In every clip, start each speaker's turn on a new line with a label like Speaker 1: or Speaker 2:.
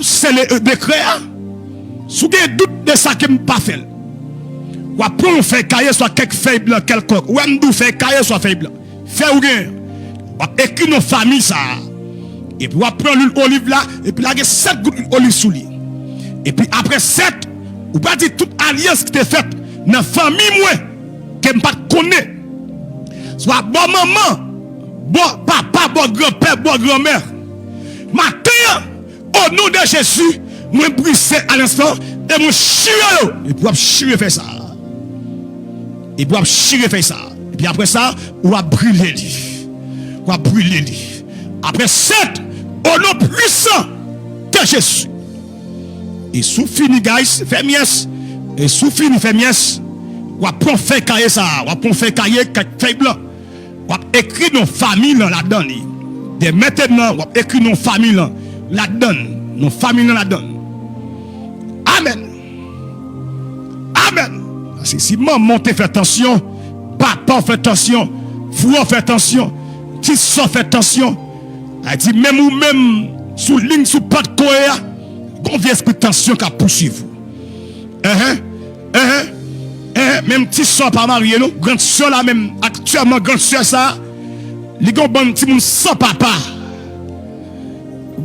Speaker 1: scellé un décret. Si vous avez doute de ça que je ne pas fait. Ou après on fait cahier soit quelque feuille blanc quelconque. Ou on fait cahier soit feuille blanc. Fait ou bien. Ou écrit nos familles ça. Et puis on prend l'huile olive là et puis là il y a 7 gouttes d'huile olive sous lui. Et puis après 7, ou pas dire toute alliance qui t'est faite dans la famille moi que je pas connaît. Soit bon maman, bon papa, bon grand-père, bon grand-mère. Matin, au nom de Jésus, moi brisé à l'instant et moi chire. Et puis chire fait ça. Et puis chire fait ça. Et puis après ça, on va brûler lui. On va brûler lui. Après 7, au nom puissant de Jésus. Et sous fini, guys, fait mies. Et sous fini, fait mies. On va prendre fait cahier ça. On va prendre fait cahier, fait blanc. On va écrire nos familles là-dedans. Dès maintenant, on va écrire nos familles là-dedans. Nos familles là-dedans. Amen. Amen. Si maman te fait attention, papa fait attention, frère fait attention, petit soeur fait attention. Elle dit même ou même sous ligne, sous pas de cohéa, qu'on vient esprit tension qui a poursuivi. Même petit soeur pas marié, non? Grande soeur là, même actuellement, grande soeur ça, les gars, bon petit monde sans papa.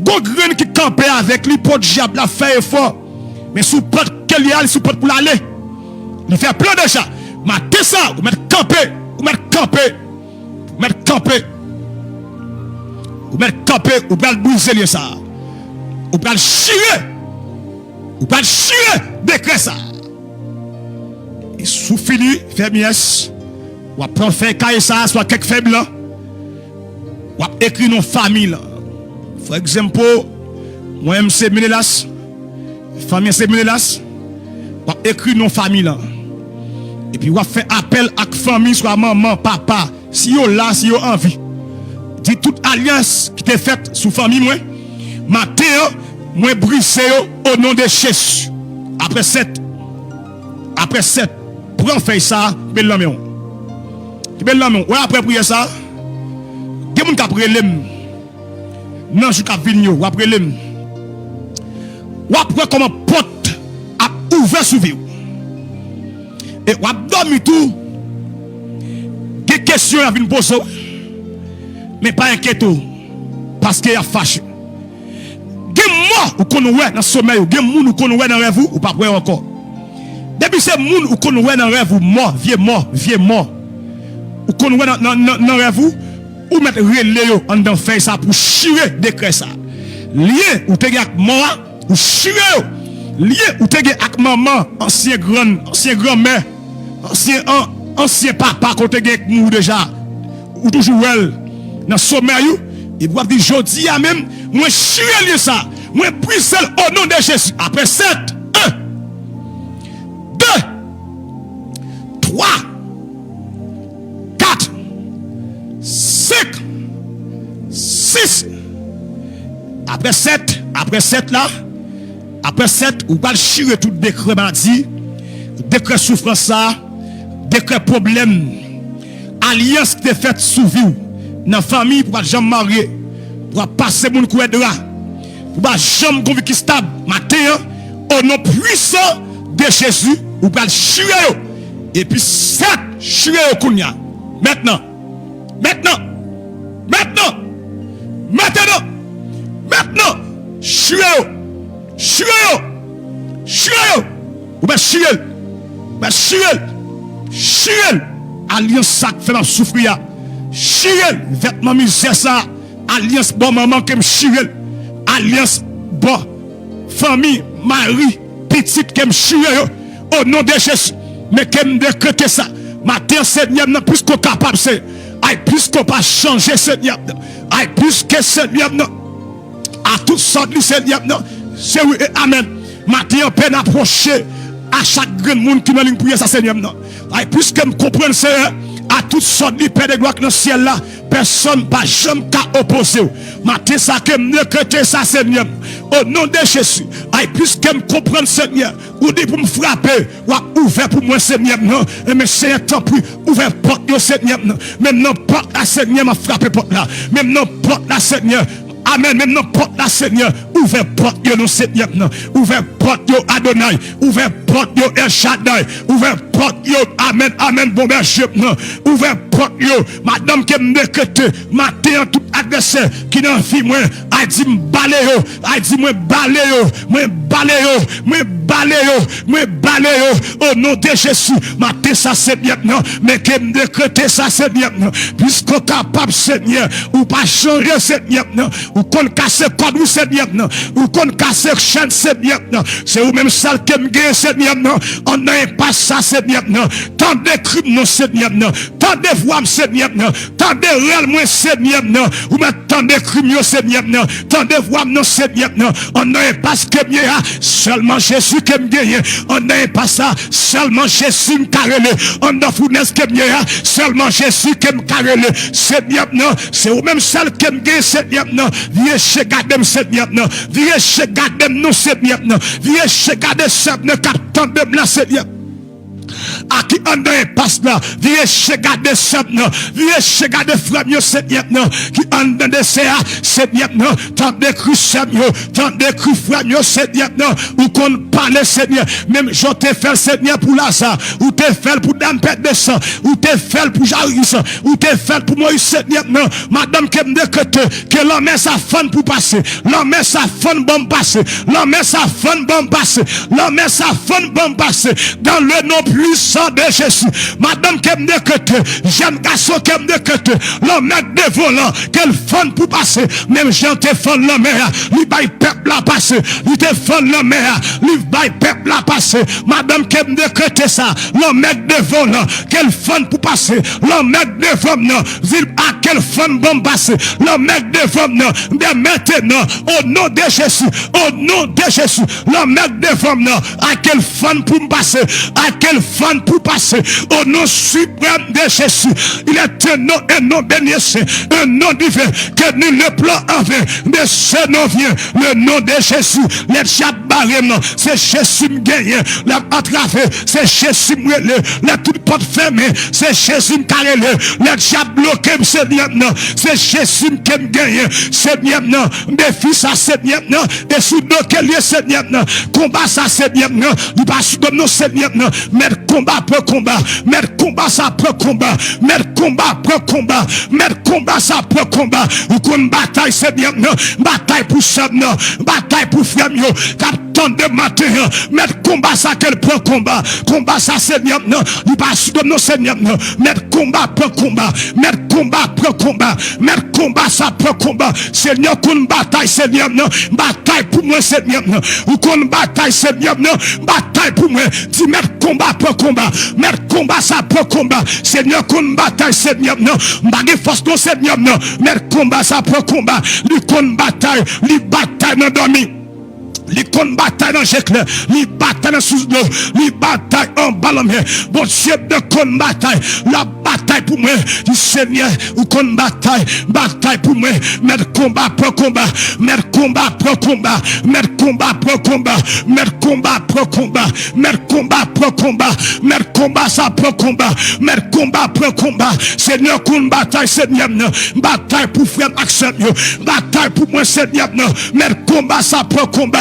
Speaker 1: Gon grain qui campait avec lui pour diable la fait effort. Mais sous pas quel y a, sous pas pour l'aller. Il fait plein de ça. Maté ça, vous mettez campé, vous mettez campé, vous mettez campé. Vous mettez campé, vous pouvez briser ça. Vous pouvez chier. Vous pouvez chier, décret ça. Et sous fini, fait mies. Ou après faire cahier ça, soit quelque faible. Ou écrire nos familles. Par exemple, moi, c'est Menelas. Famille, c'est Menelas. Ou écrire nos familles. Et puis, on fait appel à la famille, soit maman, papa. Si vous là, si vous envie. Dit toute alliance qui t'est faite sous famille, moi. Matin, moi, brisé au nom de Jésus. Après 7. Après 7. Prends faire ça, bel l'homme. Bel l'homme. Ouais, après prier ça. Des gens qui après l'aime. Non, je suis venu, ou après l'aime. Ou après comment porte a ouvert sur vous. Et ou après dormi tout. Des questions à venir poser. Mais pas inquiétez. Parce qu'il y a fâché. Des mots ou qu'on ouait dans le sommeil. Des mots ou qu'on ouait dans le rêve ou pas prêt encore. Depuis ces gens ou qu'on ouait dans le rêve, mort, vieux mort. Ou qu'on ouait dans le rêve, ou mettre relais en dans faire ça pour chier décret ça. Lié ou te avec moi, ou chier. Lié ou te avec maman, ancien grand-mère, ancien papa, qu'on te avec nous déjà, ou toujours elle, dans le sommeil, il doit dire, jodi à même, moi chier ça, moi brise au nom de Jésus. Après 7, 1, 2, 3, 4, 5, 6. Après 7 là, après 7, vous allez chier tout décret mardi, décret souffrance ça, décret problème, alliance qui est faite sous vous, dans la famille, pour ne jamais marier, pour passer mon couette de là, pour ne jamais convaincre stable, matin, au nom puissant de Jésus, vous allez chier. Et puis 7, chier au Kounia. Maintenant, chier. Vous allez chier. Alliance ça fait ma souffrir. Chier, vêtement misère ça. Alliance bon maman qui me chier. Alliance bon famille, mari, petite qui me chier. Au nom de Jésus. Mais qui me décrète ça. Matin, Seigneur, non plus qu'on capable, c'est. Plus qu'on pas changer, Seigneur. Plus que Seigneur, non. À toutes sortes, Seigneur, non. C'est oui et amen. Matin, on peine approcher à chaque grand monde qui m'a ligne prier ça, Seigneur, non. Plus que me comprendre, Seigneur. À toutes sortes de paix de gloire dans le ciel là, personne pas jamais qu'à opposer. Matin ça que me décréter ça Seigneur. Au nom de Jésus. Plus que me comprendre Seigneur, ou dit pour me frapper, ou ouvert pour moi Seigneur non. Mais Seigneur tant pis, ouvert porte Seigneur non. Même non porte la Seigneur m'a frappé porte là. Même non porte la Seigneur Amen. Même non porte la Seigneur. Ouvert porte yo non Seigneur. Ouvert porte yo Adonai. Ouvert porte yo El Shaddai. Ouvert porte yo. Amen. Amen. Bon berger. Ouvert porte yo. Madame qui me décrète. Matin tout adversaire qui n'a vie moi. A dit m'balé yo. A dit moi balé yo. Moi balé yo. Moi balé yo. Moi balé yo. Au nom de Jésus. Matin ça Seigneur. Mais qui me décrète ça Seigneur. Puisqu'on capable Seigneur. Ou pas changer Seigneur. Ou qu'on casse code ou Seigneur. Ou qu'on casse chaîne Seigneur. C'est ou même ça qui me gagne Seigneur. On n'a pas ça Seigneur. Tant de crimes non Seigneur. Tant de voix Seigneur. Tant de réel moi Seigneur. Ou même tant de crimes Seigneur. Tant de voix non Seigneur. On n'a pas ce que mieux. Seulement Jésus qui me gagne. On n'a pas ça. Seulement Jésus me carrele. On n'a fournaise qui me gagne. Seulement Jésus qui me carrele. Seigneur. C'est ou même celle qui me gagne Seigneur. Viens chez Gadem Seigneur. Viens chez Gadem nous Seigneur. Viens chez Gadem Seigneur. Captain de la Seigneur. À qui on a passe là, viens chez garder Seigneur, viens chez garder frère Seigneur, qui en de Seigneur, tant de cru Seigneur, tant de cru frère Seigneur, ou qu'on parle Seigneur, même je t'ai fait Seigneur pour Lazare, ou t'ai fait pour Dame Père de sang, ou t'ai fait pour Jairus, ou t'ai fait pour Moïse Seigneur, madame qui me décrète que l'homme sa femme pour passer, l'homme sa femme bon passer, l'homme sa femme bon passer, l'homme sa femme bon passer, dans le nom puissant de Jésus. Madame qui me décrète, jeune garçon qui me décrète, l'homme de volant, quelle femme pour passer, même jean te fond l'homme, lui baille peuple la passer, lui te fond l'homme, lui baille peuple la passer. Madame qui me décrète ça, l'homme de volant, quelle femme pour passer, l'homme de femme, à quelle femme bon passer, l'homme de femme, de maintenant, au nom de Jésus, au nom de Jésus, l'homme de femme, à quelle femme pour passer, à quelle femme pour passer, au nom suprême de Jésus. Il est un nom béni, un nom divin, que nul ne plan en vain, mais ce nom vient, le nom de Jésus, les chats barrés, c'est Jésus me gagne, la attravé, c'est Jésus me relève, la toute porte fermée, c'est Jésus me carré, les chats bloqués, c'est Jésus me gagne, Seigneur, des fils à Seigneur, et sous quel lieu Seigneur, combat ça Seigneur, il passe comme nous Seigneur, mettre combat pour combat, mettre combat ça pour combat, mettre combat pour combat, mettre combat ça pour combat, ou qu'on bataille Seigneur, bataille pour Seigneur, bataille pour frère, captain de matin, mettre combat ça quel pour combat, combat ça Seigneur, il passe comme nous Seigneur, mettre combat pour combat, mettre combat pour combat, mettre combat ça pour combat, Seigneur, qu'on bataille Seigneur, bataille pour moi Seigneur, ou qu'on bataille Seigneur, bataille pour moi, dis mettre combat pour combat, mettre combat ça pour combat, Seigneur, qu'on bataille Seigneur, baguette force non Seigneur, mettre combat ça pour combat, lui qu'on bataille dans dormi. Les con bataille dans Jéclair, les bataille sous l'eau, les bataille en ballon. Bon Dieu de con bataille, la bataille pour moi, du Seigneur, ou con bataille pour moi, mettre combat pour combat, mettre combat pour combat, mettre combat pour combat, mettre combat pour combat, mettre combat pour combat, mettre combat ça pour combat, mettre combat pour combat, Seigneur, con bataille, Seigneur, bataille pour frère Axel, bataille pour moi, Seigneur, mettre combat ça pour combat.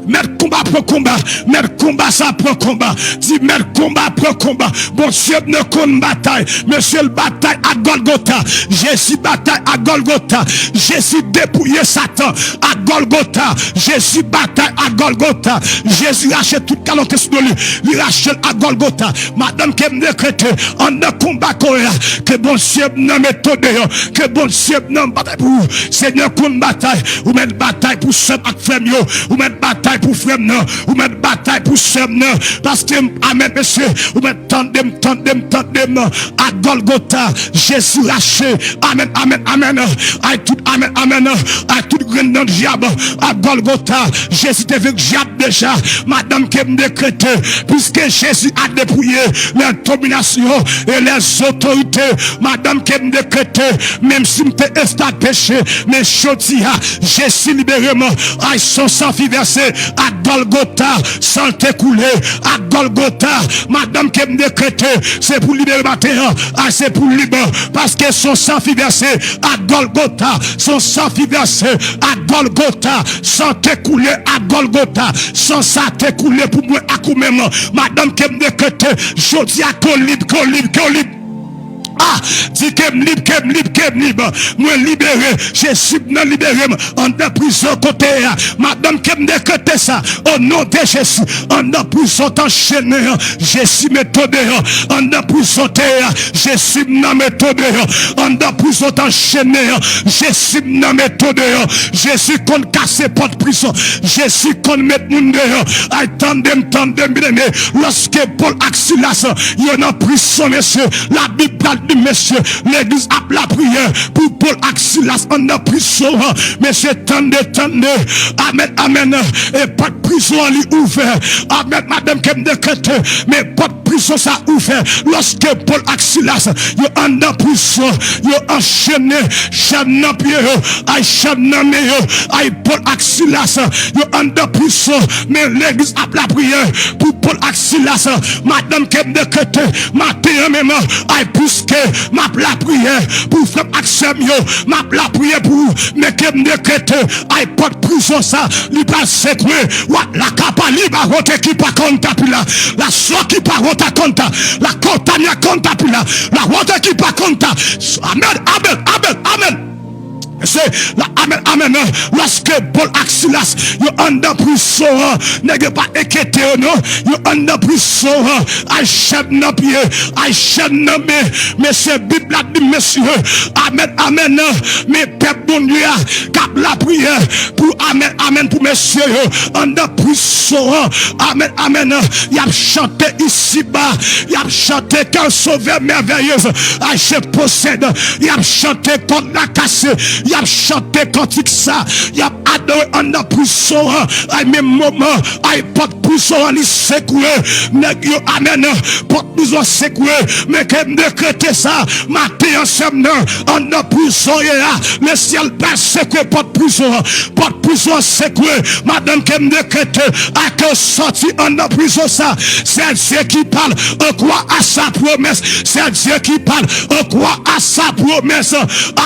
Speaker 1: Mettre combat pour combat, mettre combat ça pour combat, dit mettre combat pour combat. Bon Dieu ne compte bataille, monsieur le bataille à Golgotha, Jésus bataille à Golgotha, Jésus dépouillé Satan à Golgotha, Jésus bataille à Golgotha, Jésus rachète toute calenté sur lui, lui rachète à Golgotha. Madame qui me décrète, en ne combat que bon Dieu ne méthode, que bon Dieu ne bataille pour Seigneur compte bataille, ou mettre bataille pour ce frère, ou mettre bataille pour frère, ou mettre bataille pour sœur, parce que, amen, monsieur, ou mettre tandem, à Golgotha, Jésus raché, amen, à tout, amen, à tout grand dans le diable, à Golgotha, Jésus te vu que diable déjà, madame qui me décrète, puisque Jésus a dépouillé les dominations et les autorités, madame qui me décrète, même si me t'es péché, mais je dis, Jésus libérément, à son sang versé, à Golgotha, sans t'écouler, à Golgotha, madame qui me décrété, c'est pour libérer ma terre, c'est pour libérer, parce que son sang fit verser à Golgotha, son sang fit verser à Golgotha, sans t'écouler à Golgotha, sans ça t'écouler pour moi à coup même, madame qui me décrété, je dis à qu'on libre. Ah, dis que libre, moi libéré, Jésus m'a libéré, en de prison côté, madame qui me décrète ça, au nom de Jésus, en de prison enchaîné, Jésus m'a tombé, en de prison terre, Jésus m'a tombé, en de prison enchaîné, Jésus m'a tombé, Jésus qu'on casse porte prison, Jésus qu'on met moun dehors, attendez, bien aimé, lorsque Paul Axilas, il y en a prison, messieurs, la Bible dit, messieurs, l'église a la prière pour Paul Axilas en a prison. Messieurs, tendez. Amen. Et pas de prison lui ouvert. Amen, madame qui me décrète. Mais pas de prison ça ouvert. Lorsque Paul Axilas, il en a prison, il enchaîné, chaîne dans pied, chaîne dans main, Paul Axilas, il en a prison. Mais l'église a la prière pour Paul Axilas. Madame qui me décrète, matin même, puisque ma la prière pour faire accès mieux, ma la prière pour me décréter, pas de prison ça, li pas secoué, la capa li ba rote qui pas compta pila, la soie qui pas rote compta, la compagnie compta pila, la rote qui pas compta. Amen. C'est la amen. Lorsque Paul Axilas, you under prison, n'est pas inquiété, non, you under prison, I shall not be, mais c'est Bible a dit, messieurs, amen, mais peuple bon Dieu, cap la prière pour amen, pour messieurs, under prison, amen, y a chanté ici-bas, y a chanté qu'un sauveur merveilleuse, je possède, y a chanté contre la cassée, y a chanté cantique ça, y a adoré en la prison, à même moment, à pas de prison, à l'y secouer, amen, pas de prison secouer, mais qu'elle décrète ça, matin ensemble, en la prison, le ciel pas secouer, pas de prison secouer, madame qu'elle décrète, à que sorti en la prison ça, c'est Dieu qui parle, en quoi à sa promesse, c'est Dieu qui parle, en quoi à sa promesse,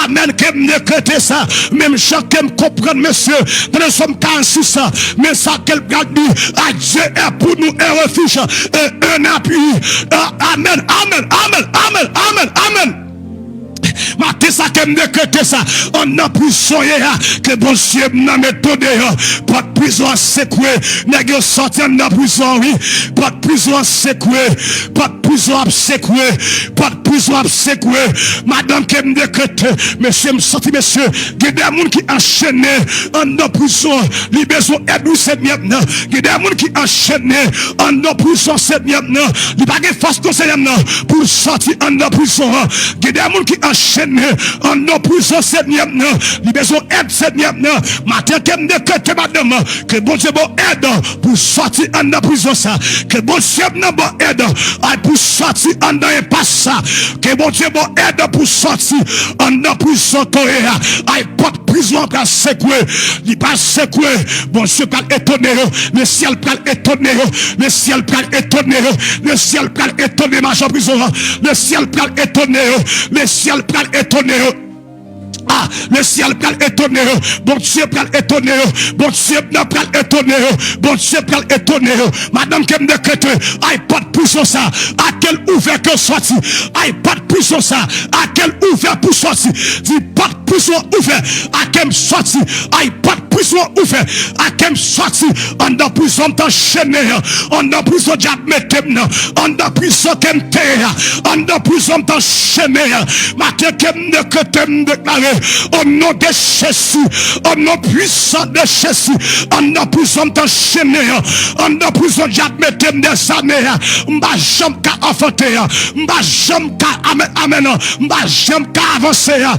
Speaker 1: amen, qu'elle décrète ça, même chacun comprend, monsieur, dans le somme 46, mais ça qu'elle garde dit, à Dieu est pour nous un refuge et un appui. Amen. Maté ça qui me décrète ça, on a prison que bon Dieu n'a méthode, pas de prison à secouer, n'est pas sorti de la prison, oui, pas de prison à secouer, pas de prison à secouer, madame qui me décrète, monsieur me sorti, monsieur, il y a des gens qui enchaînent en prison, les besoins aident cette maintenant, il y a des gens qui enchaînent en prison cette maintenant, il n'y a pas de force de cette maintenant pour sortir en prison, il y a des gens qui enchaînent en prison cette maintenant, les besoins aident cette maintenant, matin qui me décrète, madame, que bon Dieu aide pour sortir en prison ça, que bon Dieu aide pour sortir en impasse ça, que bon Dieu aide pour sortir en prison coréa, pas de prison pour secouer, il pas secouer, bon Dieu pas étonner, le ciel pas étonner, le ciel pas étonner, le ciel pas étonner ma prison, le ciel pas étonner, le ciel pas étonner. Ah, le ciel pral étonner, bon Dieu pral étonner, bon Dieu pral étonner, bon Dieu pral étonner, madame qui me décrète, aïe pas de prison ça, à quel ouvert que sorti, aïe pas de prison ça, à quel ouvert pour sortir, dit pas de prison ouvert, à quel sorti, aïe pas de prison ouvert, à quel sorti, en de prison t'enchaîner, en de prison j'admettem, en de prison qu'aime terre, en de prison t'enchaîner, ma qui me décrète, déclaré, au nom de Jésus, au nom puissant de Jésus, au nom puissant d'enchaîner, au nom puissant j'admettem des années, m'a jamais qu'à enfanter, m'a jamais qu'à amen, m'a jamais qu'à avancer, là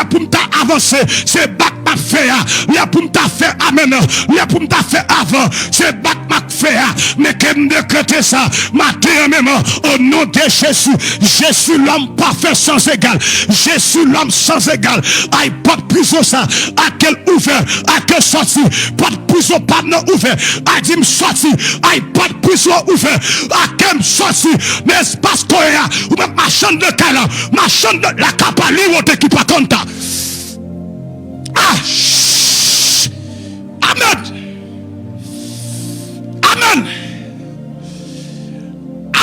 Speaker 1: pour m'ta avancer, c'est bac ma fait, là pour m'ta fait amen, là pour m'ta fait avant, c'est bac ma fait. fait, mais que me décréter ça, matin même, au nom de Jésus. Jésus l'homme parfait sans égal. Jésus l'homme sans égal. Aïe, pas de prison ça. À quel ouvert, à quel sorti. Pas de prison, pas de ouvert. À dit me sorti. Aïe, pas de prison ouvert. À quel sorti. Mais c'est parce qu'on a, ou même ma chambre de cala, ma chambre de la capali, ou qui pas compta. Ah! Amen. Amen.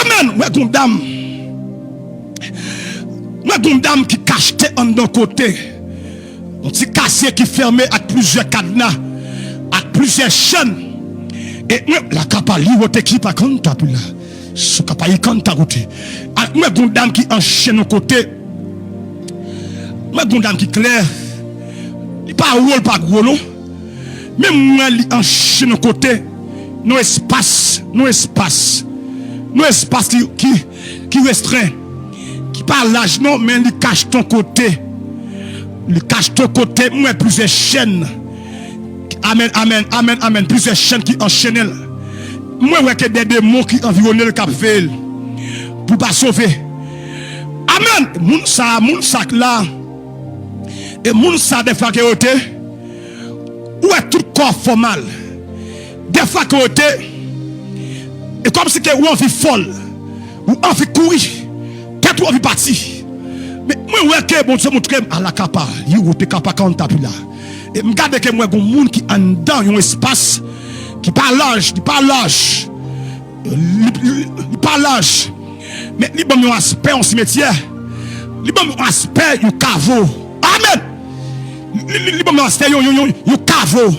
Speaker 1: Amen. Moi, une dame. Moi, une dame qui cachetait en d'un côté. Un petit cassier qui fermait avec plusieurs cadenas, avec plusieurs chaînes. Et la capali, ou qui pas compta, puis là. Ce capali compta, côté. Moi, une dame qui enchaîne au côté. Moi, une dame qui claire. Il pas rôle, pas gros, non. Même moi, il enchaîne au côté. Nos espaces qui restreint, qui pas l'âge, non, mais il cache ton côté. Il cache ton côté, moi, plusieurs chaînes. Amen, amen, amen, amen. Plusieurs chaînes qui enchaînent. Moi, ouais, que des démons qui environnent le cap fait pour pas sauver. Amen. Moun sa là. Et moun sa des fois que yote, ou est tout corps formal. Des fois que yote, et comme si que ou envie folle, ou envie courir, peut-être ou envie partir. Mais moi ouais que bon Dieu montre à la capa, il route capa quand là. Et me garde que moi gon moun qui en dedans un espace qui pas large, il pas large. Mais il bon un aspect en cimetière. Il bon un aspect un caveau. Amen. Il bon un aspect un caveau.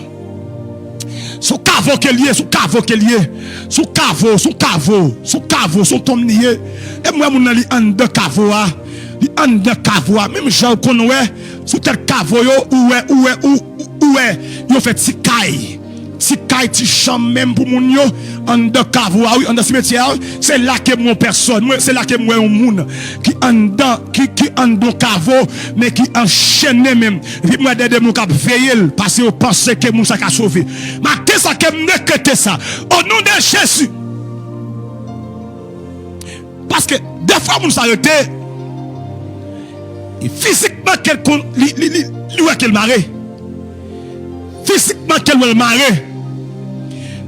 Speaker 1: Son caveau qui est lié, son caveau qui est lié. Son caveau, son tombe lié. Et moi mon ali en de caveau a. Li en de caveau a. Même Jean connaît sous tel caveau où est yo fait ti caille. Si ti chambre même pour moun yo en de caveau oui en de cimetière c'est là que mon personne moi c'est là que moi un monde qui en dedans qui en de caveau mais qui enchaîne même et moi des mon cap veiller parce que penser que moun ça ka sauver mais qu'est-ce que me décréter ça au nom de Jésus parce que des fois moun s'arrêter et physiquement quelqu'un lui ouais qu'elle marée physiquement qu'elle va marrer.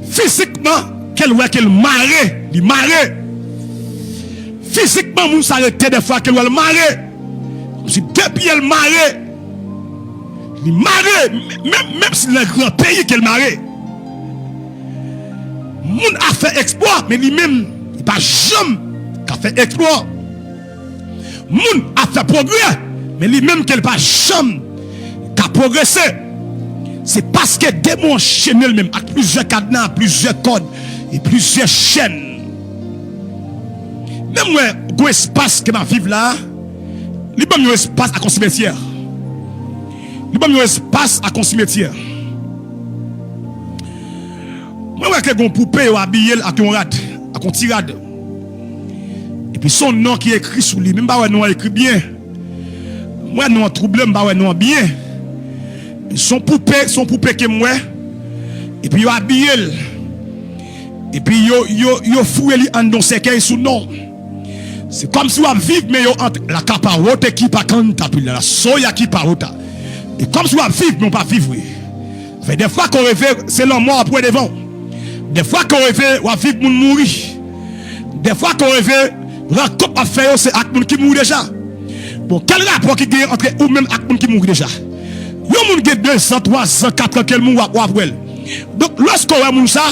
Speaker 1: Physiquement qu'elle va qu'elle marrer. Il marrer. Physiquement, nous s'arrêter des fois qu'elle va le marrer. Comme si depuis elle marrer. Il marrer. Même si le grand pays qu'elle marrer. Moun a fait exploit, mais lui-même, il n'a pas jamais fait exploit. Moun a fait progrès, mais lui-même qu'elle n'a pas jamais progressé. C'est parce que démon enchaîné même avec plusieurs cadenas, plusieurs codes et plusieurs chaînes. Même moi, un espace que je vis là, il y a un espace à cimetière. Il y a un espace à cimetière. Moi, je vois un poupée habillé avec un rad, avec un tirade. Et puis son nom qui est écrit sur lui, même pas non écrit bien. Moi, non troublé, je non bien. Son poupée que moi et puis yo habillé et puis yo foué li en don séquelle sous nom c'est comme si on vivre mais yo entre la caparote qui pas canta puis la soya qui parota et comme si on vivre mais on pas vivre fait des fois qu'on rêve c'est l'homme mort après devant des fois qu'on rêve on vivre moun mourir des fois qu'on rêve rencontre à faire c'est ak moun qui mouri déjà bon quel rapport qui gagne entre ou même ak moun qui mouri déjà yo moun gen 200, 300, 400 quel moun wap wèl. Donc lorsqu'on wè moun ça,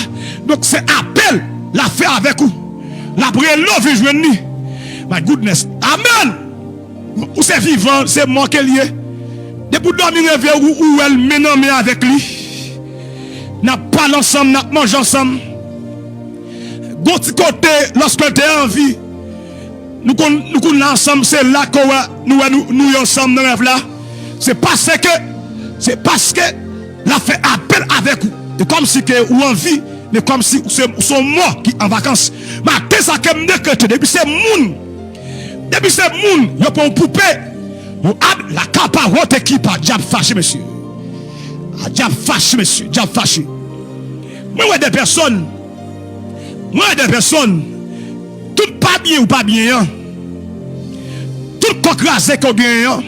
Speaker 1: donc c'est appel la fait avec vous. La prière l'on veut joindre ni. My goodness. Amen. Ou c'est vivant, c'est mort qu'elle y est. Depuis dormir rêver ou elle ménomé avec lui. N'a pas ensemble, n'a mangé ensemble. Bon petit côté lorsqu'on t'est en vie. Nous ensemble, c'est là qu'on nous ensemble dans rêve là. C'est parce que la fait appel avec vous. C'est comme si que ou en vie, mais comme si c'est son mort qui en vacances. Mais qu'est-ce que me décrète depuis c'est moun. Depuis c'est moun, yo pour poupée. La caparote qui pas diable fâché monsieur. Diable fâché monsieur, diable fâché. Moi ouais des personnes Moi, des personnes, tout pas bien ou pas bien, hein? Tout coq rasé qu'on gagne, hein?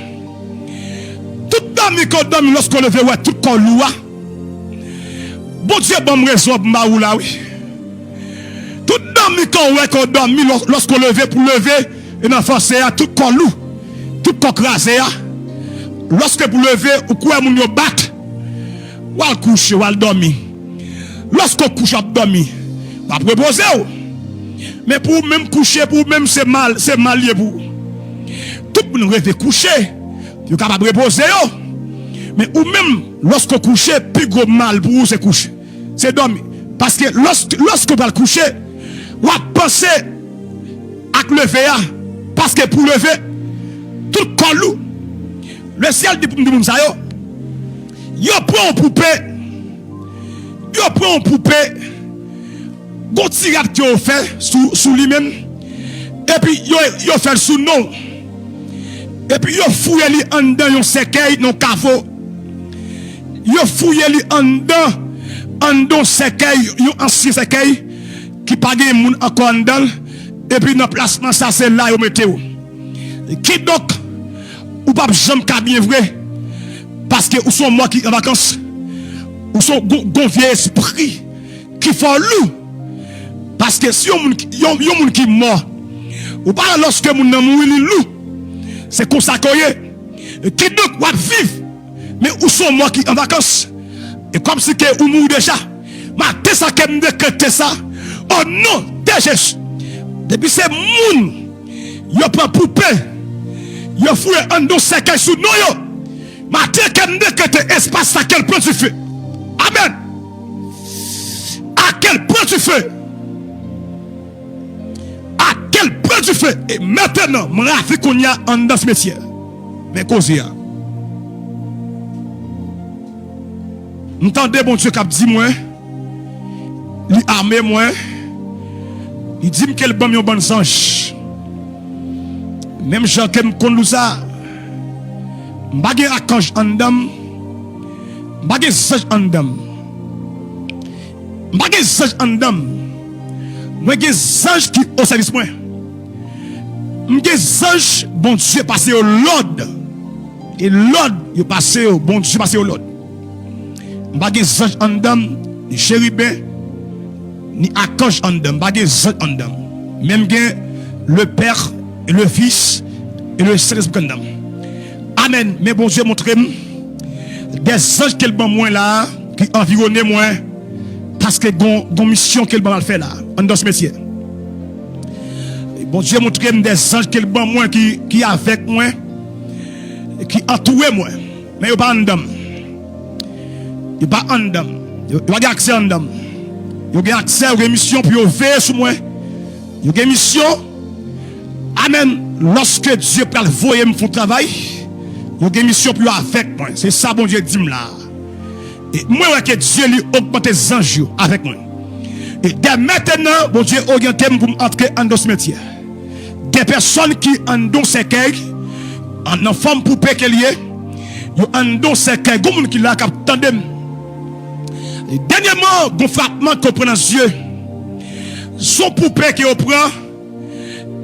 Speaker 1: Tout dormi qu'on dormi lorsqu'on levé, ouais, tout qu'on loue. Bon Dieu, bon raison pour ma ou là, oui. Tout dormi qu'on dormi lorsqu'on levé pour lever, et dans force, tout qu'on loue, tout qu'on rasé, lorsque vous levez, ou quoi, vous vous battez, ou al coucher, ou al dormir. Lorsqu'on couche, on dormir, pas proposer. Mais pour même coucher, pour même c'est mal lié pour. Tout le monde rêve coucher, vous êtes capable de reposer. Mais ou même, lorsqu'on couche, plus gros mal pour vous, c'est coucher. C'est dormir. Parce que lorsqu'on va coucher, on va penser à lever. Parce que pour lever, tout le corps, le ciel dit pour nous, yo prend une poupée, gon tirade qui ont fait sous lui-même, et puis yo fait sous nous, et puis yo fouillé li en dedans un cercueil, non caveau, yo fouillé li en dedans cercueil, un ancien cercueil, qui pas de moun encore en dedans, et puis dans placement ça c'est là yo mettez ou. Qui donc ou pas jamais bien vrai, parce que ou sont moi qui en vacances, ou sont gon vieux esprit qui font loup. Parce que si yon moun qui mort, ou pas lorsque moun nan mouri li loup, c'est comme ça qu'on y. Qui donc va vivre, mais où sont moi qui en vacances? Et comme si que ou mouri déjà, ma te ça que me décréter ça, au nom de Jésus. Depuis c'est moun, yo prend poupée, yo fouille un don cercueil sous nous yo. Ma te que me décréter espace à quel point tu fais. Amen. À quel point tu fais? À quel point tu fais? Et maintenant, je rafi qu'on y a en dans ce métier. Mais cause ya. M'entendez bon Dieu qui dit moi, il armé moi, il dit qu'elle bon yon bon ange. Même gens qui me connaissent ça, m'bagé archange en dame, m'bagé ange en dame. M'bagé ange en dame. Moi des anges qui au service moi. Des anges bon Dieu passé au Lord. Et Lord il passé au bon Dieu passé au Lord. M'pa des anges en dame, ni chérubin, ni archange en dame, pas des anges en dame. Même gen le Père et le Fils et le Saint-Esprit en dame. Amen. Mais bon Dieu montre des anges qu'elle ban moi là qui environnent moi. Parce que gon mission qu'elle va faire là, dans ce métier. Et bon Dieu montre des anges qu'elle ban moi qui avec moi, qui entoure moi. Mais il pas en dame. Il pas en dame. Il pas accès en dame. Il a accès aux missions puis il veille sur moi. Il a mission. Amen. Lorsque Dieu peut voyer me faire travail, il a mission puis avec moi. C'est ça bon Dieu dit là. Et moi, que Dieu lui augmente les anges avec moi. Et dès maintenant, bon Dieu oriente pour entrer dans ce métier. Des personnes qui ont dans ces cercueil, en forme poupée qu'elle est, ils ont dans ces cercueil, comme qui l'a capté. Et dernièrement, bon frappement qu'on prend dans Dieu, son poupée qui on prend,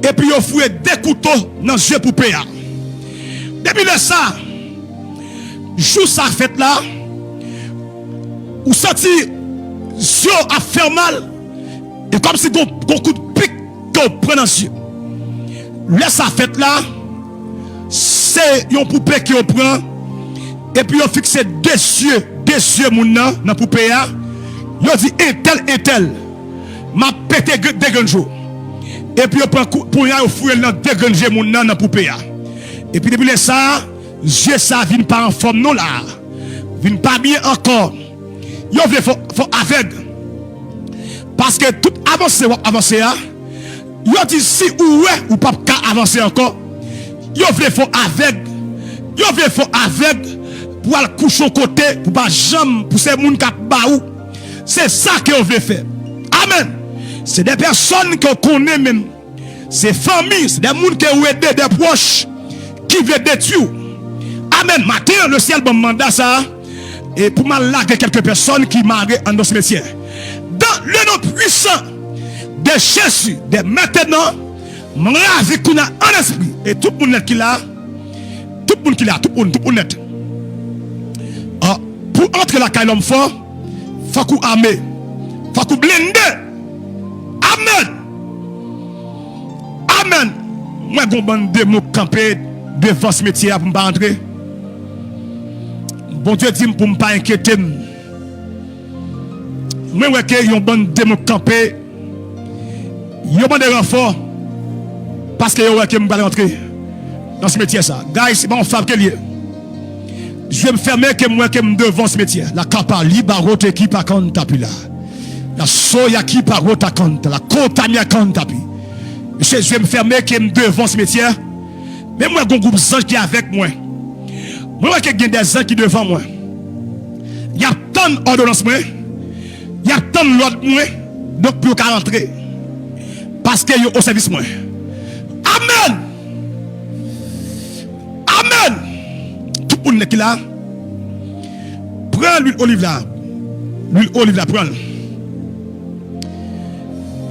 Speaker 1: et puis on fouille des couteaux dans Dieu poupée. Depuis ça, jour ça fait là. Ou senti Dieu a fait mal et comme si un coup de pic qu'on prend dans Dieu. Laisse ça fait là, c'est une poupée qui on prend et puis on fixe des yeux moun nan dans poupée là. Yo dit un tel m'a pété des grands jours. Et puis on prend pour y fouiller dans des grands jours moun nan dans poupée là. Et puis depuis ça, Dieu ça vient pas en forme non là. Vient pas bien encore. Yo faut aveugle. Parce que tout avancer yo dit si ou pas avancer encore. Yo faut aveugle. Yo faut aveugle pour aller coucher au côté pour pas jamais pour ces moun qui ba ou. C'est ça que on veut faire. Amen. C'est des personnes que connaît même. C'est famille, c'est des moun qui ont aidé des proches qui veulent détruire. Amen. Matin le ciel bon mandat ça. Et pour mal larguer quelques personnes qui marrent en ce métier. Dans le nom puissant de Jésus, de maintenant, avec qu'on a en esprit. Et tout le monde qui l'a, tout le monde qui l'a, tout le monde net. Pour entrer la caille l'homme fort, il faut qu'on armer, il faut qu'on blende. Amen. Amen. Moi, je vais me camper devant ce métier pour ne pas entrer. Bon Dieu dit pour ne pas inquiéter. Moi, je vais me camper. Je vais me renfort. Parce que je vais rentrer dans ce métier. Guys, c'est bon, femme qui est. Je vais me fermer que moi qui me devant ce métier. La capa libarote qui par contre tapis là. La soya qui par contre la contamia contre tapis. Je vais me fermer que me devant ce métier. Mais moi j'ai un groupe d'anges qui est avec moi. Moi qui j'ai des gens qui devant moi. Il y a tant d'ordonnances moi. Il y a tant de l'ordre moi. Donc pour rentrer. Parce que au service moi. Amen. Amen. Tout le monde qui est là, prends l'huile olive là. L'huile olive là, prends.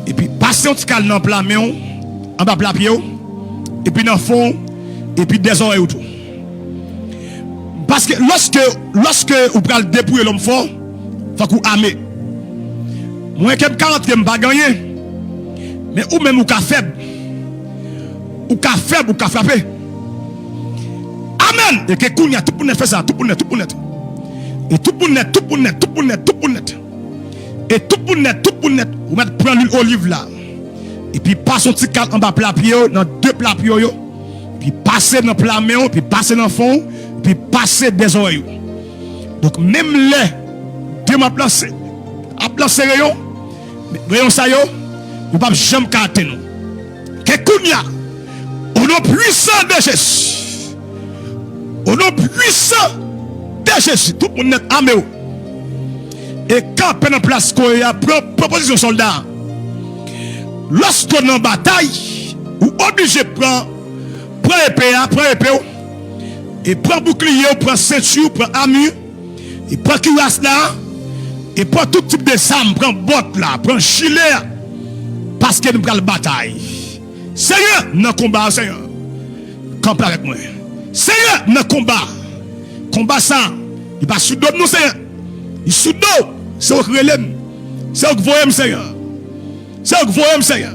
Speaker 1: Et puis, passez un petit calme dans le plat, en bas plat pied, et puis dans le fond, et puis des oreilles autour. Parce que lorsque vous prenez le dépouiller l'homme fort, il faut que vous amez. Moi, qui 40, je ne pas gagner. Mais ou même, ou ka faible. Ou ka faible, ou ka frapper. Amen. Et que Kounia, tout le monde fait ça, tout le monde, tout le monde. Et tout le monde, tout le monde, tout le monde, tout le monde. Et tout le monde, tout le monde. Vous mettez prendre l'huile olive là. Et puis passez un petit calme en bas plat pied, dans deux plats pieds. Puis passez dans le plat main, puis passez dans le fond, puis passez des oreilles. Donc même les deux m'a placé. A placé rayon. Rayon ça yo. Vous ne pouvez jamais carter nous. Que Kounia, au nom puissant de Jésus. Au nom puissant de Jésus, tout le monde est armé. Et quand on est en place, il y a proposition soldat. Lorsqu'on est en bataille, on est obligé de prendre épée, et prendre bouclier, prendre ceinture, prendre armure, et prendre cuirasse là, et prendre tout type de armes, prendre botte là, prendre gilet, parce que nous prenons la bataille. Seigneur, dans le combat, Seigneur, campez avec moi. Seigneur, dans le combat, ça, il va sous dos nous, Seigneur. Il sous dos, c'est au relève. C'est au que voyez, Seigneur. C'est au que voyez, Seigneur.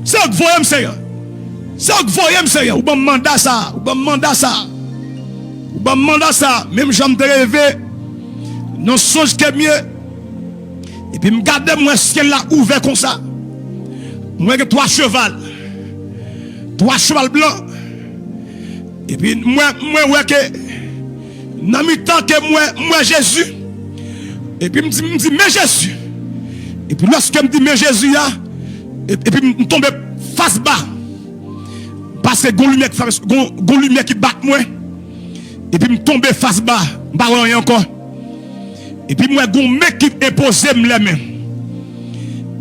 Speaker 1: C'est au que voyez, Seigneur. C'est au que voyez, Seigneur. Ou bon mandat ça, ou bon mandat ça. Ou bon mandat ça, même j'aime te rêver. Non songe que mieux. Et puis me garder moi ciel là ouvert comme ça. Moi que 3 chevals. 3 chevals blancs. Et puis moi ouais que dans mi temps que moi Jésus. Et puis me dit mais Jésus. Et puis lorsque me dit mais Jésus là et puis me tombe face bas. Parce que gon lumière qui bat moi. Et puis me tombe face bas, pas rien encore. Et puis moi gon mec qui impose les mains.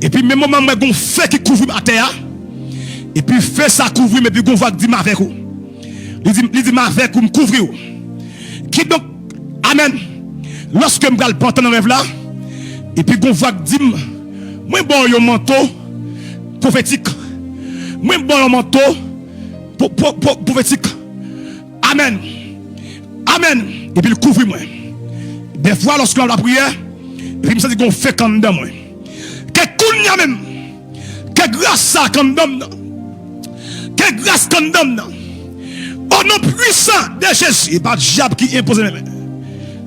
Speaker 1: Et puis même moment moi gon fait qui couvre ma terre. Et puis fait ça couvrir mais puis gon voit dit ma avec vous. Il dit ma avec vous me couvrir. Qui donc amen. Lorsque me gal porter dans rêve là et puis gon voit dit moi bon yo manteau prophétique. Moi bon yo manteau prophétique. Amen. Amen. Et puis il couvre moi. Des fois lorsqu'on la prière, et puis il me dit qu'on fait comme dans moi. Que kounya même. Que grâce ça comme dans. Que grâce comme dans. Au nom puissant de Jésus, et pas de diable qui impose mes mains.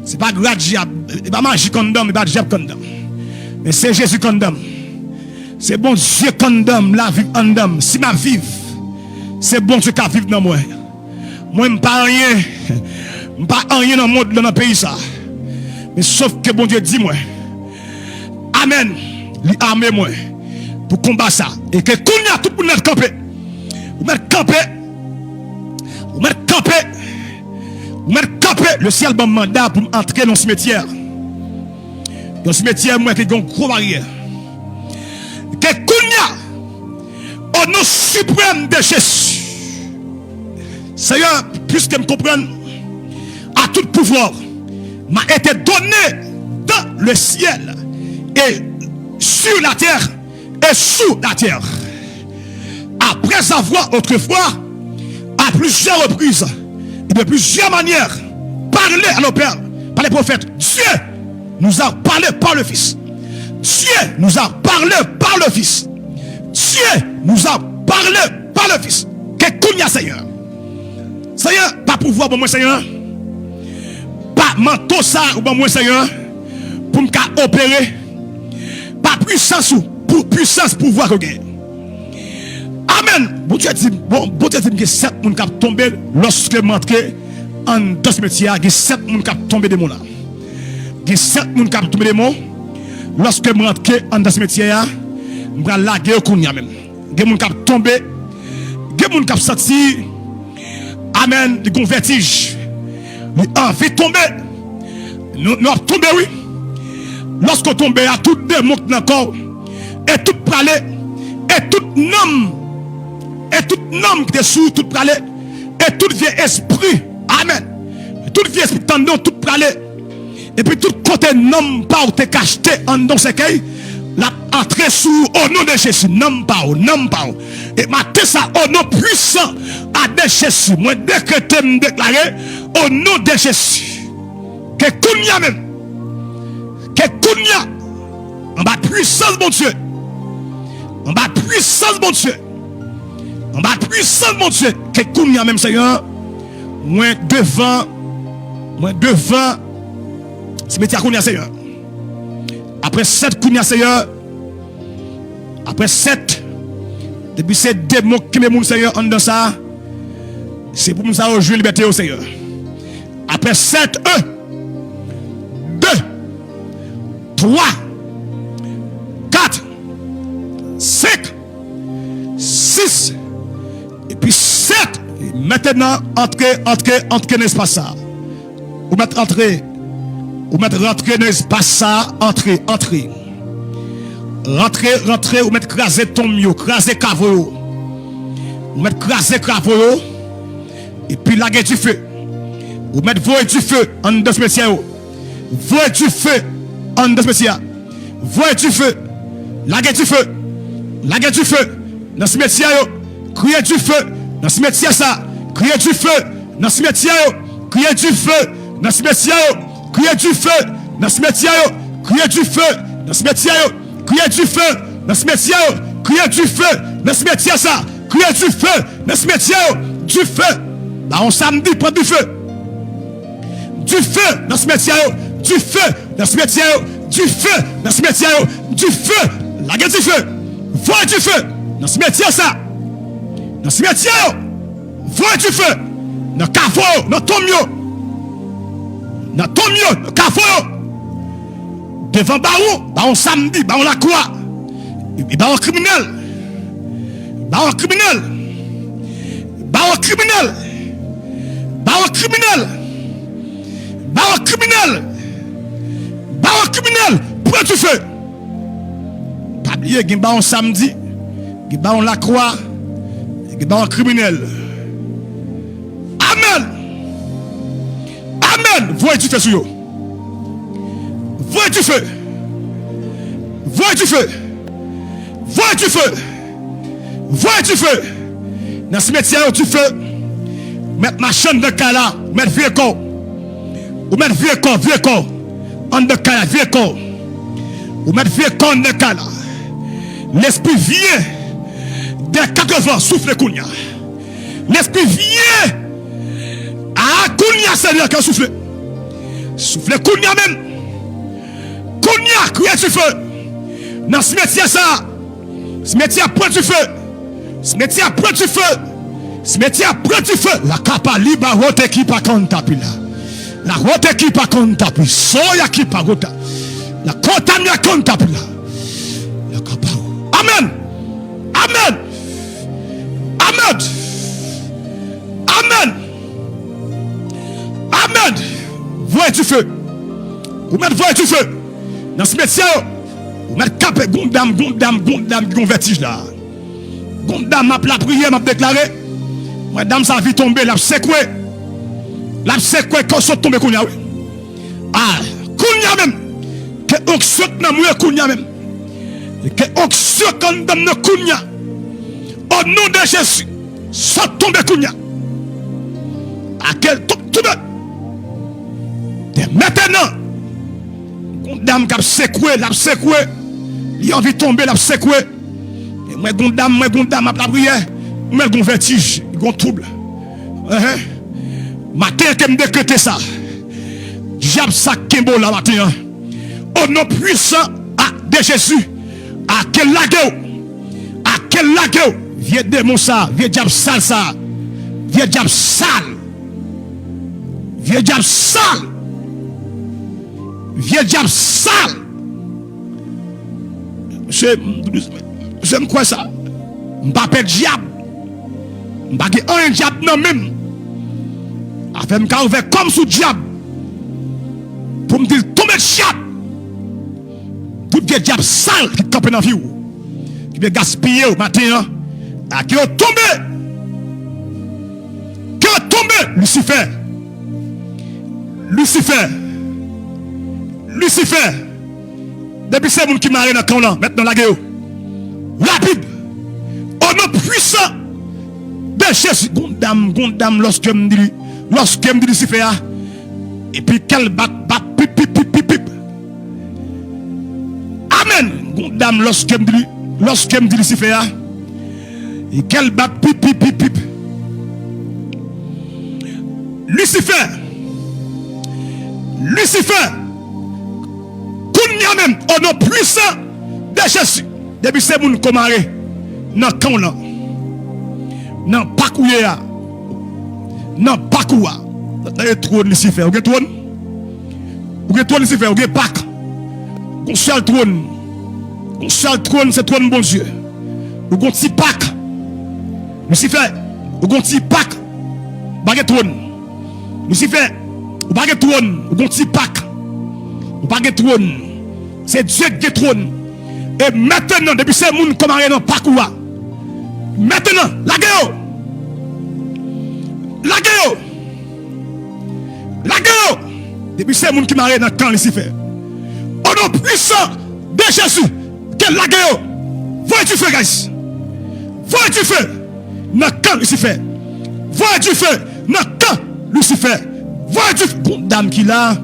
Speaker 1: C'est pas grâce diable, c'est pas magie condamne, mais pas diable condamne. Mais c'est Jésus condamne. C'est bon Dieu condamne la vie en dame. Si ma vive, c'est bon Dieu qui vivre dans moi. Moi, je ne pas rien. Je pas rien dans le monde, dans le pays ça. Mais sauf que bon Dieu dit moi. Amen. Lui armé moi pour combattre ça. Et que qu'on y a tout pour nous camper. Vous mettez camper. Vous mettez camper. Vous mettez camper. Le ciel bon mandat pour entrer dans ce cimetière. Dans ce cimetière, moi, qui a une grosse barrière. Que qu'on y a au nom suprême de Jésus. Seigneur, puisque me comprenne, à tout pouvoir m'a été donné dans le ciel et sur la terre et sous la terre. Après avoir autrefois, à plusieurs reprises, et de plusieurs manières, parlé à nos pères, par les prophètes, Dieu nous a parlé par le Fils. Dieu nous a parlé par le Fils. Dieu nous a parlé par le Fils. Qu'est-ce qu'il y a, Seigneur? Seigneur, pas pouvoir pour moi, Seigneur. Pas manteau ça ou pour moi, Seigneur. Pour me opérer. Pas puissance ou pour puissance pouvoir que j'ai. Amen. Bon Dieu dit, qu'il y a 7 personnes qui ont tombé lorsque je m'entré en dans ce métier. Il y a 7 personnes qui ont tombé des mots là. Il y a 7 personnes qui ont tombé des mots. Lorsque je m'entré en dans ce métier, je vais laguer au kounya même. Il y a des gens qui ont tombé. Il y a des gens qui ont senti. Amen. Des gros vertiges. Envie de tomber. Nous avons tombé, oui. Lorsqu'on tombe, il y a tout démon dans le corps. Et tout pralé. Et tout nom. Et tout nom qui est sous, tout pralé. Et tout vieux esprit. Amen. Tout vieux esprit tendon, tout pralé. Et puis tout côté nom pas ou te caché en dans ce caille. La entrée sous au nom de Jésus. Nom pas ou, nom pas ou. Et matin ça au nom puissant à de Jésus. Moi décréter me déclarer au nom de Jésus. Que kounya même. Que kounya. En bas puissance mon Dieu. En bas puissance mon Dieu. En bas puissance mon Dieu. Que kounya même Seigneur. Moi devant. C'est métier kounya Seigneur. Après 7 kounya Seigneur. Après 7. Depuis ces démons qui me moun Seigneur en dans ça. C'est pour nous ça jouer liberté au Seigneur. Après 7, 1, 2, 3, 4, 5, 6, et puis 7. Et maintenant, entrez dans l'espace ça. Vous mettez rentrer dans l'espace ça, entrez. Rentrez, vous mettez craser ton mieux, craser cavoyo. Vous mettez craser cavoyo. Et puis la guerre du feu. Vous mettez voie du feu en deux spécial. Voie du feu en deux spécial. Voie du feu. La guerre du feu. La guerre du feu. Dans ce métier, criez du feu. Dans ce métier, ça. Criez du feu. Dans ce métier, criez du feu. Dans ce métier, criez du feu. Dans ce métier, criez du feu. Dans ce métier, criez du feu. Dans ce métier, criez du feu. Dans ce métier, ça. Criez du feu. Dans ce métier, du feu. Là, on samedi, prends du feu. Du feu dans ce métier. Du feu dans ce métier. Du feu dans ce métier. Du feu. La guerre du feu. Voix du feu. Dans ce métier, ça. Dans ce métier. Voix du feu. Dans le cafou. Dans ton mieux. Dans ton mieux. Dans le cafou. Devant baron samedi. Baron la croix. Et baron criminel. Baron criminel. Baron criminel. Baron criminel. Baron criminel. Baron criminel. Prends du feu. Pas oublier, il y a baron samedi. Il y a baron la croix. Il y a baron criminel. Amen. Amen. Voyez du feu sur eux. Voyez du feu. Voyez du feu. Voyez du feu. Voyez du feu. Dans ce métier du feu. Mettre ma chaîne de cala. Mettre vieux corps. Ou mettre vieux corps. En de cala, vieux corps. Ou mettre vieux corps de cala. L'esprit vient. Des 80 souffle Kounia. L'esprit vient. Ah, Kounia, Seigneur, qui a soufflé. Souffle Kounia même. Kounia, criez du feu. Dans ce métier, ça. Ce métier prend du feu. Ce métier prend du feu. Ce métier prend du feu. La capa liba rote qui pa contapila. La rote qui pa contapila. Soya qui pa rota. La contamia contapila. La capa. Amen. Amen. Amen. Amen. Amen. Voyez du feu. Vous mettez voyez du feu. Dans ce métier, vous mettez capé, gondam, vertige là. Gondam m'a la prière, m'a déclaré. Madame, ça vit tomber, la secoué. La secoué, quand ça tombe, kounya. Ah, kounya même. Que on saute dans moi, kounya même. Et que onction condamne Kounia. Au nom de Jésus. Soit tombé Kounia. À quel tombe. Maintenant. Dame qui a secoué, il a envie de tomber, l'a secoué. Et moi, dame, à la prière, moi, j'ai un vertige, j'ai un trouble. Matin, que me décréter ça. Diable, ça, Kimbo, là, matin. Au nom puissant de Jésus, à quel lagueur, vieux démon ça, vieux diable sale ça, vieux diable sale, vieux diable sale. Vieux diable sale. J'aime quoi ça? M'pape diable. M'pape un diable non même. Afin m'ka ouvert comme sous diable. Pour me dire tomber diable. Tout vieux diable sale qui campe dans la vie. Qui veut gaspiller au matin. Qui est tombé. Qui est tombé. Lucifer. Depuis c'est moun qui marre dans le camp là, maintenant la gueule. Rapide. Au nom puissant de Jésus. Gondam, lorsque me dit Lucifer. Et puis qu'elle bat, pip. Amen. Gondam, lorsque me dit Lucifer. Et qu'elle bat, pip. Lucifer. Kounia même, au nom puissant de Jésus. Depuis c'est moun commaré dans le camp là. Dans le parcours là. Dans le parcours là. Dans le trône Lucifer. Vous avez trône? Vous avez trône Lucifer? Vous avez Pâques? Vous seul trône. Vous seul trône, c'est trône bon Dieu. Vous avez un petit Pâques. Lucifer. Vous avez un petit Pâques. Vous avez trône. Lucifer. Vous n'avez pas de trône, vous avez un petit Pâques. Vous n'avez pas de trône. C'est Dieu qui a trône. Et maintenant, depuis ces gens qui ont dans le parcours, maintenant, la gueule. Depuis ces gens qui ont dans le camp Lucifer. Au nom puissant de Jésus, quel la gueule. Voyez du feu, guys. Voyez du feu dans le camp Lucifer. Voyez du feu dans le camp Lucifer. Voix du dame qui l'a,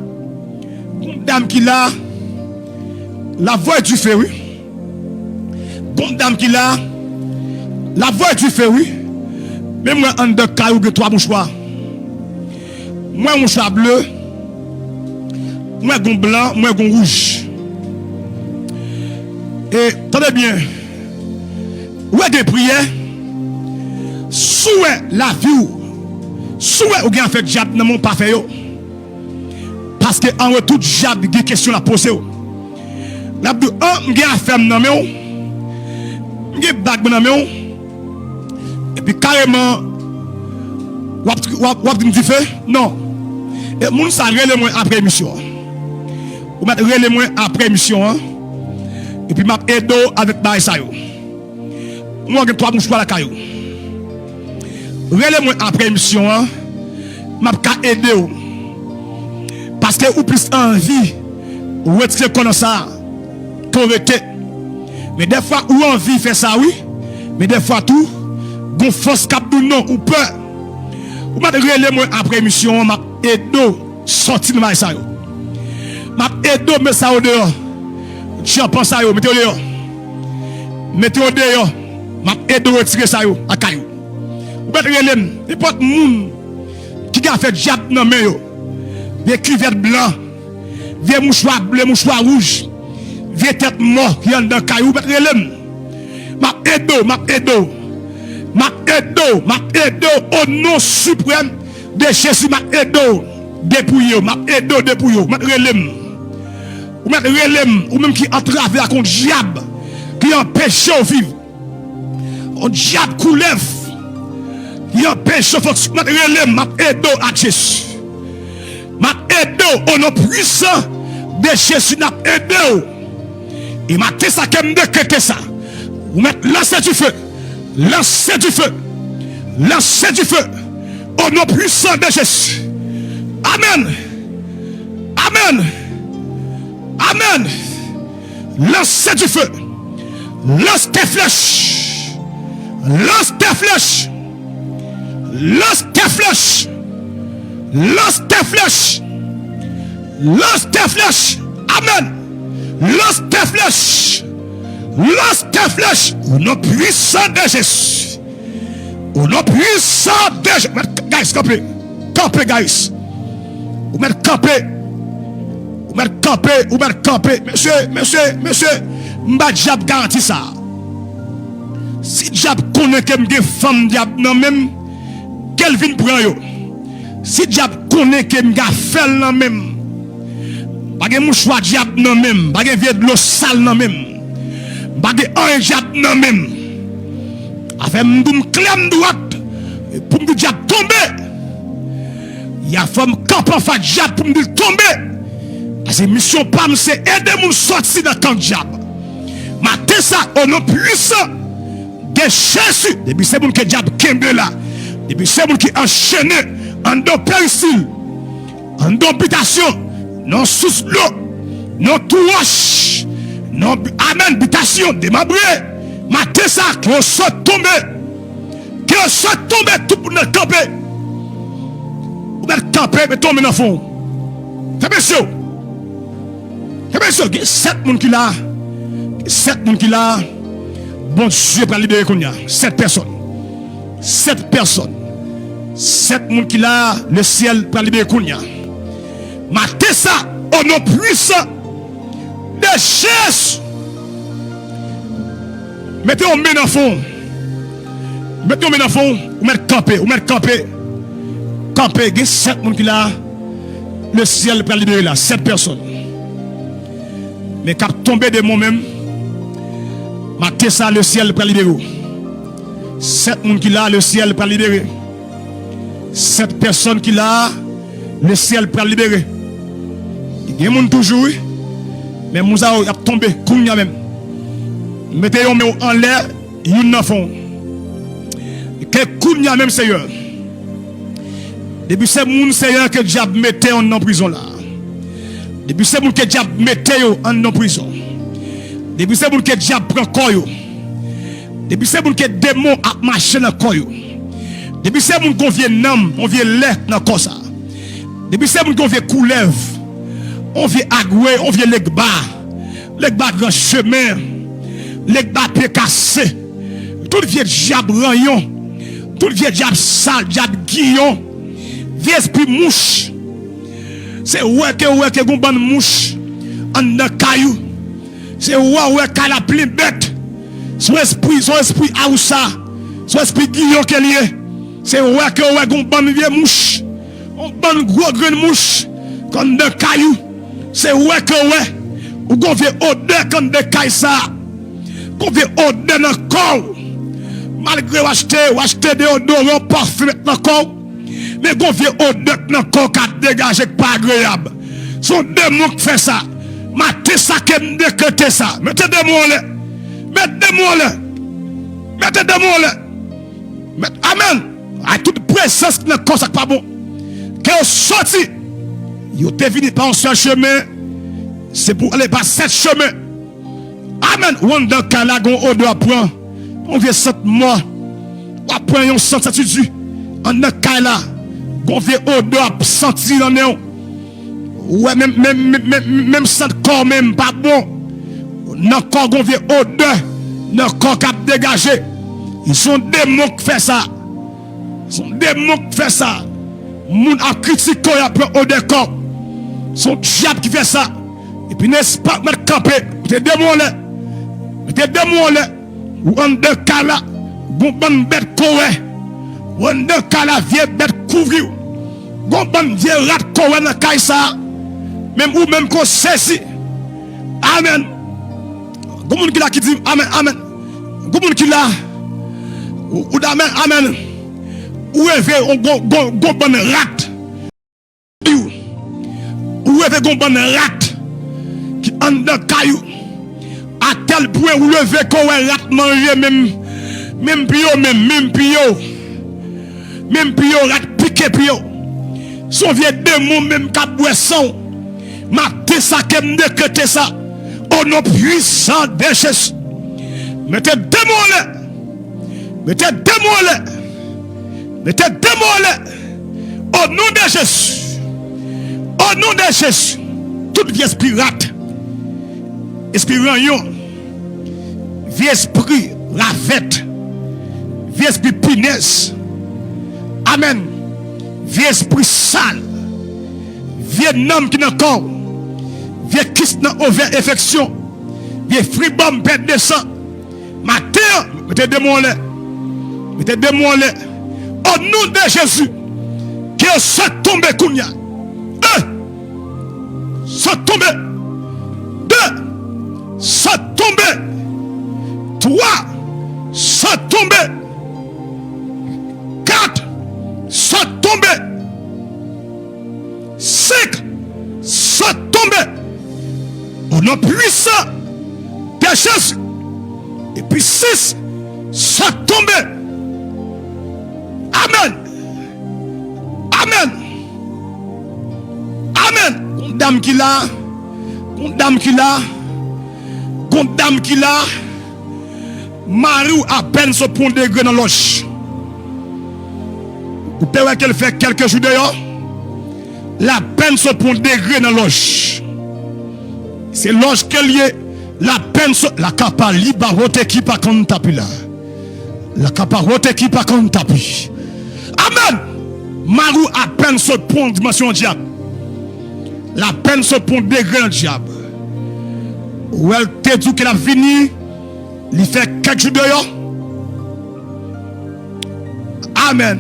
Speaker 1: la voix du feu, oui. Dame qui l'a, la voix du feu, oui. Même moi, en deux cas, ou trois mouchoirs. Moi, mouchoir bleu, moi, gon blanc, moi, gon rouge. Et, tenez bien, ouais, des prières, souhait la vie. Souhait ou bien fait diable dans mon parfait parce que en retour diable des questions la poser la de un m'gè affaire dans me m'gè bag dans me et puis carrément wap dit fait non et moun ça relé moi après émission ou mettre relé moi après émission et puis m'a aidé avec baï ça yo moi j'ai trois mouchoirs la caillou. Relez-moi après émission, m'a ka aider parce que ou plus envie ou retirer comme ça correcte. Mais des fois ou envie faire ça oui, mais des fois tout gon force cap non ou peur. Ou m'a relez-moi après émission, m'a aider sortir de ça yo. M'a aider mais ça au dehors. Tu en penses ça yo, mettez au dehors. Mettez au dehors. M'a aider retirer ça yo à caillou. N'importe moun qui a fait diable dans main yo, des cuvettes blancs, des mouchoirs bleus, mouchoirs rouges, des têtes mortes qui sont dans caillou, m'a aidé au nom suprême de Jésus, m'a aidé dépouillé, m'a relève, ou même qui entrave à contre diable qui empêche au vivre, un diable coulève. Il empêche de fonctionner. M'a aidé à Jésus. M'a aidé au nom puissant de Jésus. M'a aidé. Et m'a dit ça comme décréter ça. Vous mettez lancer du feu. Lancer du feu. Lancer du feu. Au nom puissant de Jésus. Amen. Amen. Amen. Lancer du feu. Lance tes flèches. Lance tes flèches. Lance tes flèches. Lance tes flèches. Lance tes flèches. Amen. Lance tes flèches. Lance tes flèches. Au nom puissant de Jésus. Au nom puissant de Jésus. Guys, campez. Campez, guys. Vous mettez campé. Vous mettez campé. Vous mettez campé. Monsieur. M'a diable garanti ça. Si diable connaît que m'ge femme diable non même, qu'elle vient prendre yo. Si diable connaît que m'ga fait non même, pas de mouchoir diable non même, pas de vieux de l'eau sale non même, pas de un diable non même. Avec m'doum clem droite pour me diable tomber. Il y a femme camp fa diable pour me tomber. Parce que mission pam c'est aider moun sortir dans camp diable. Matin ça au nom puissant de Jésus. Depuis c'est moun que diable kembe là. Depuis c'est moun qui enchaîné en dos péricile, en dos habitation, non sous l'eau, non tout roche, non amen habitation démembré. Matin ça qui on soit tombé, tout pour nous camper. Vous mettez camper mais tomber dans le fond. C'est bien sûr. C'est bien sûr. Il y a 7 personnes qui là. 7 personnes qui là. Bon Dieu pour libérer qu'on y a. 7 personnes. 7 personnes. 7 personnes qui là. Le ciel pour libérer qu'on y a. Matez ça au nom puissant de Jésus. Mettez-vous dans le fond. Mettez-vous dans le fond. Vous mettez camper. Vous mettez camper. Camper. Il y a 7 personnes qui là. Le ciel pour libérer là. 7 personnes. Mais quand tomber de moi-même, matez ça, le ciel pour libérer. 7 personnes qui là, le ciel pour libérer. 7 personnes qui là, le ciel pour libérer. Il y a des gens toujours, mais nous avons tombé, kounya même. Mettez-vous en l'air, ils n'en font. Que kounya même, Seigneur. Depuis ce monde, Seigneur, que diable mettait en prison là. Depuis ce monde que diable mettez en prison. Depuis ce monde que diable prend corps. Depuis ce monde que démon a marché dans corps. Depuis ce monde qu'on vient nam, on vient lait dans corps ça. Depuis ce monde qu'on vient coulev, on vient agoué, on vient legba grand chemin, legba pied cassé. Tout vieux diable rayon, tout vieux diable sale, diable guillon, vieux esprit mouche. C'est ouais que gon ban mouche en dans caillou. C'est ouais qu'elle a plein bête. Son esprit aoussa, son esprit guillon qu'elle est. C'est ouais que gon ban vieux mouche. On ban gros grain mouche comme dans caillou. C'est ouais que ou gon vieux odeur comme de caille ça. Gon vieux odeur dans corps. Malgré acheter des odorants parfumés dans corps. Mais qu'on vient au deck dans le corps qui dégagé pas agréable. Son démon qui fait ça. Mettez ça qui me décrète ça. Mettez des mots là. Mettez des mots là. Mettez des mots là. Amen. À toute présence dans le corps, ça pas bon. Quand on sorti, vous êtes venu par un seul chemin. C'est pour aller par 7 chemins. Amen. On dans le cas là, on doit prendre. On vient 7 mois. On prend un sentiment. En un cas là. On vient odeur sentir dans nous. Ouais, même sans corps même pas bon. Dans corps on vient odeur, dans corps qui a dégagé. Ils sont des mots qui font ça. Ils sont des mots qui font ça. Moun a critiqué après odeur corps. Son diable qui fait ça. Et puis n'est-ce pas mettre campé. Mettez des mots là. Mettez des mots là. Ou en deux cas là. Bon bête coré. Ou en deux cas là vieille bête couvrir. Gon ban vieux rat kowe dans kay ça même ou même qu'on saisit. Amen. Gon moun ki la qui dit amen amen. Gon moun ki la ou amen. Ou rêve on gon ban rat. Ou rêve gon ban rat qui en dans caillou à tel point où lever kowe rat manger même pio rat piqué pio. Son vieux démon même qu'à boisson. Maté ça qui me décrète ça. Au nom puissant de Jésus. Mettez démon là. Mettez démon là. Mettez démon là. Au nom de Jésus. Au nom de Jésus. Toute vie pirate. Esprit rayon. Vie esprit ravette. Vie esprit punaise. Amen. Vie esprit sale. Vie homme qui n'a corps. Vie kyste dans ouvert infection. Vie fribom pète de sang. Matin, mettez démon là. Mettez démon là. Au nom de Jésus. Que ça tombe kounya. Ça tombe. 2. Ça tombe. 3. Ça tombe. 4. Ça tombe. 5. Ça tombe. Au nom puissant de Jésus. Et puis 6. Ça tombe. Amen. Amen. Amen. Dame qui l'a. Dame qui l'a. Dame qui l'a. Marie à peine se prend des grains dans l'oche. Vous pouvez qu'elle fait quelques jours d'ailleurs. La peine se prend des grains dans l'oche. C'est l'oche qu'elle y est. La peine se. La capa liba rote qui pas comme tapis là. La capa rote qui pas comme tapis. Amen. Marou à peine se prend dimension diable. La peine se prend des grains diable. Ou elle te dit qu'elle a fini. Il fait quelques jours d'ailleurs. Amen.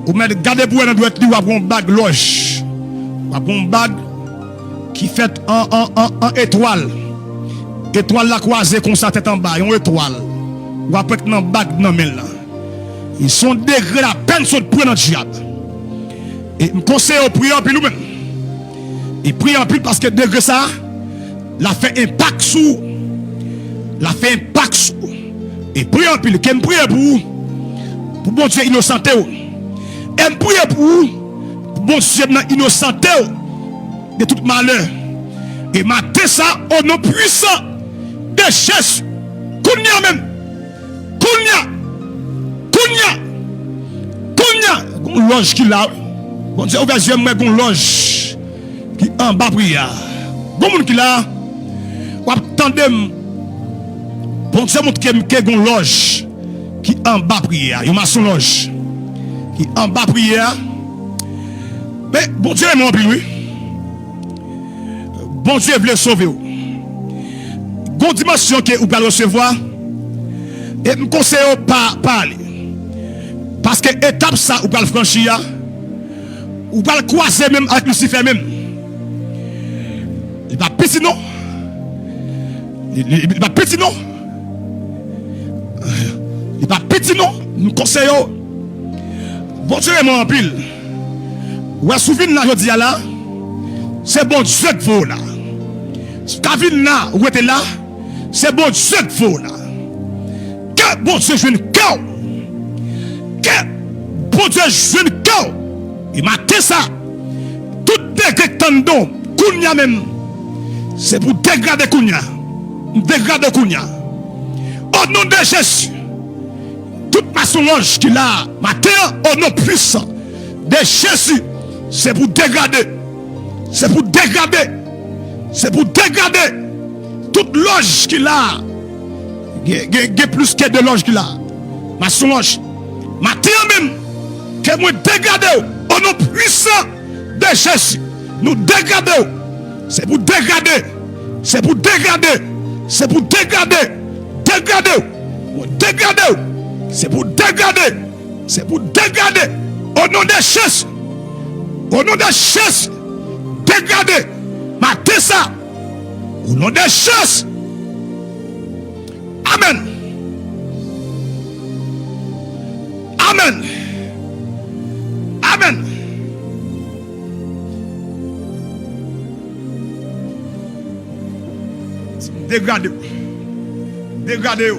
Speaker 1: Ou mettez gardez pour elle doit être ou un bague loge. Ou un bague qui fait en étoile. Étoile la croisée comme ça tête en bas, une étoile. Ou après dans bague dans main là. Ils sont degrés la peine sur le prendre dans diable. Et me conseille au prier en plus nous-mêmes. Et prier en plus parce que degré ça la fait impact sur la fait impact sur. Et prier en plus qu'elle prie pour bon Dieu innocenté. Et me prier pour bon Dieu innocenté de tout malheur. Et mater ça au nom puissant de Jésus. Kounia même. Kounia. Gon loge qui là. Bon Dieu ouvert yeux moi gon loge qui en bas prière. Bon monde qui là. Ou attendez. Bon Dieu montre que gon loge qui en bas prière. Yo maçon loge qui en bas prière. Mais bon Dieu est mon plus oui. Bon Dieu veut sauver vous. Gon dimension que vous pouvez recevoir. Et me conseille pas parler. Parce que étape ça, vous pouvez franchir. Vous pouvez croiser même avec Lucifer même. Il va petit non. Il va petit non. Il va petit non. Me conseille. Bon Dieu est mon pile. Ou souvenez là je dis là. C'est bon Dieu que vous là. Kavin là, où était là? C'est bon Dieu que vous là. Que bon Dieu je ne cao. Que bon Dieu je ne cao. Il m'a dit ça. Tout dégradant, Kounia même. C'est pour dégrader Kounia. Dégrader Kounia. Au nom de Jésus. Toute ma songe qu'il a, ma terre, au nom puissant de Jésus. C'est pour dégrader. C'est pour dégrader. C'est pour dégrader. Toute loge qu'il a. Il y a plus que de loge qu'il a. Ma songe. Ma terre même. Que moi dégrader. Au nom puissant de Jésus. Nous dégrader. C'est pour dégrader. C'est pour dégrader. C'est pour dégrader. Dégrader. Dégrader. C'est pour dégrader. C'est pour dégrader. Au nom de Jésus. Au nom de Jésus. Dégrader. Matez ça. Au nom de Jésus. Amen. Amen. Amen. Dégradez. Dégradez.